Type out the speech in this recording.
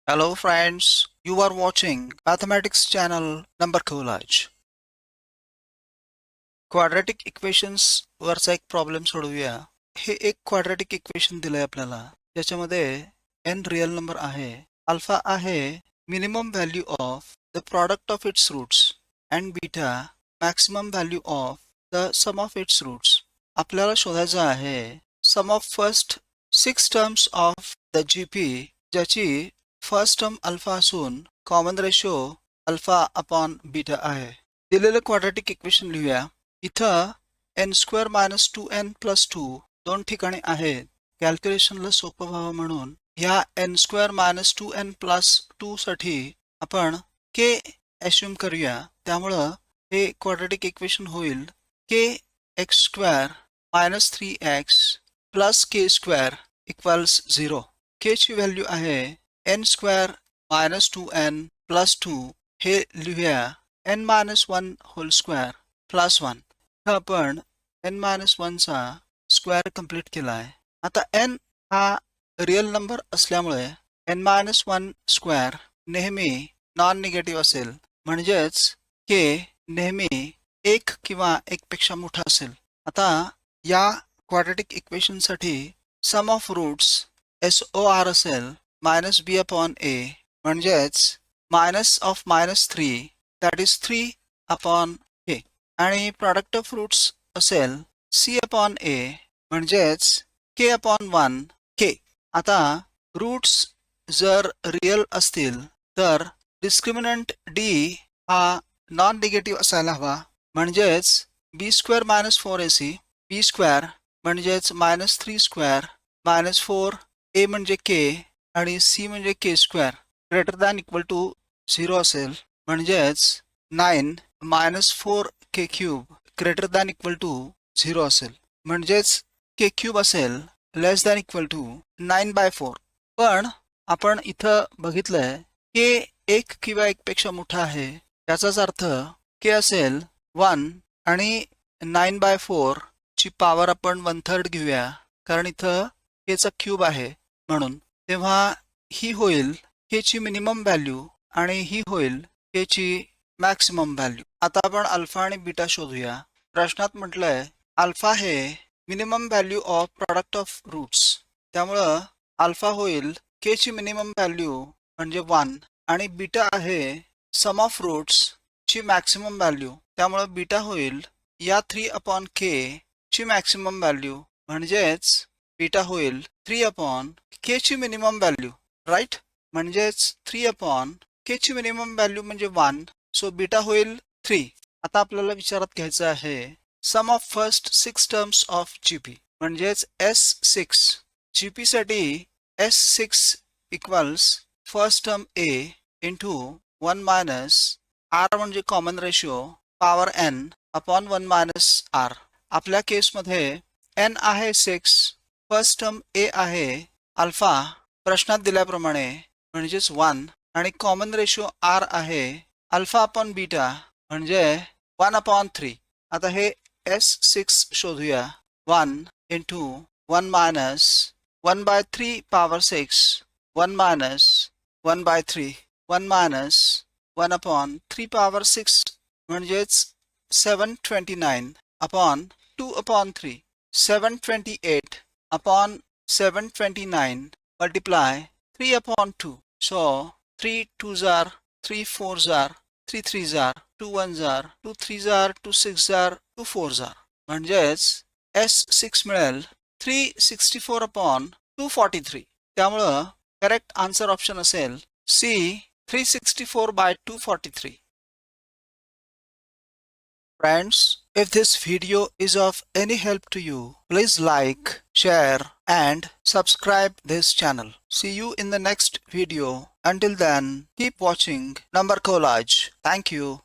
Hello friends, you are watching Mathematics channel number collage. Quadratic equations वरचा एक problem सोडवूया. हे एक क्वाड्रॅटिक इक्वेशन दिलंय आपल्याला, ज्याच्यामध्ये n रियल नंबर आहे, अल्फा आहे minimum value of the product of its roots and beta maximum value of the sum of its roots. आपल्याला शोधायचं आहे sum of first 6 terms of the GP, ज्याची first term alpha असून common ratio alpha upon beta आहे. दिलेलं quadratic equation लिहूया. इथं n² - 2n + 2 दोन ठिकाणी आहेत. कॅल्क्युलेशनला सोपं व्हावं म्हणून ह्या n² - 2n + 2 साठी आपण k अश्युम करूया. त्यामुळं हे क्वाड्रॅटिक इक्वेशन होईल kx² - 3x + k² = 0. k ची व्हॅल्यू आहे n² - 2n + 2. हे लिहूया n - 1 होल स्क्वेअर प्लस 1. आपण n-1 चा स्क्वेअर कंप्लीट केलाय. आता n हा रियल नंबर असल्यामुळे n-1 स्क्वेअर नेहमी नॉन निगेटिव्ह असेल, म्हणजेच k नेहमी 1 किंवा 1 पेक्षा मोठा असेल. आता या क्वाड्रॅटिक इक्वेशन साठी सम ऑफ रूट्स SOR असेल -b/a, म्हणजेच -3 दॅट इज 3/k, आणि प्रॉडक्ट ऑफ रूट्स असेल c/a, म्हणजेच k/1k. आता रूट्स जर रियल असतील तर डिस्क्रिमिनंट d हा नॉन निगेटिव्ह असायला हवा, म्हणजेच b² - 4ac, b² म्हणजेच -3² - 4a म्हणजे k आणि c म्हणजे k² > 0 असेल, म्हणजेच 9 - 4k³ > 0 असेल, म्हणजेच k³ असेल <= 9/4. पण आपण इथं बघितलंय k 1 किंवा 1 पेक्षा मोठा आहे, याचाच अर्थ k असेल 1 आणि 9/4 ची पॉवर आपण 1/3 घेऊया, कारण इथं k चा क्यूब आहे म्हणून. तेव्हा ही होईल k ची मिनिमम व्हॅल्यू आणि ही होईल k ची मॅक्सिमम व्हॅल्यू. आता आपण अल्फा आणि बीटा शोधूया. प्रश्नात म्हटलंय अल्फा हे minimum value of product of roots, त्यामुळं अल्फा होईल k ची मिनिमम व्हॅल्यू म्हणजे 1 आणि बीटा आहे सम ऑफ रूट्स ची मॅक्सिमम व्हॅल्यू, त्यामुळं बीटा होईल या 3/k ची मॅक्सिमम व्हॅल्यू, म्हणजेच बीटा होईल 3/k ची मिनिमम व्हॅल्यू, राईट. म्हणजेच 3/k ची मिनिमम व्हॅल्यू म्हणजे 1, सो बीटा होईल 3. आता आपल्याला विचारात घ्यायचं आहे sum of first 6 terms of GP, म्हणजेच S6. जीपी साठी S6 equals first term a into 1 minus r म्हणजे common ratio power n upon 1 minus r. आपल्या केसमध्ये n आहे 6, फर्स्ट टर्म a आहे अल्फा प्रश्नात दिल्याप्रमाणे, म्हणजेच 1, आणि कॉमन रेशो r आहे अल्फा अपॉन बीटा म्हणजे 1/3. आता हे S6 शोधूया. 1 into 1 minus 1/3 power 6, 1 minus 1/3, 1 minus 1/3 power 6 म्हणजेच 729 upon 2/3, 728 upon 729 multiply 3/2. So 3 2s are 3 4s are 3 3s are 2 1s are 2 3s are 2 6s are 2 4s are, म्हणजेच S6 मिळेल 364 upon 243. त्यामुळं correct answer option असेल C, 364/243. Friends, if this video is of any help to you, please like, share and subscribe this channel. See you in the next video. Until then, keep watching Number Collage. Thank you.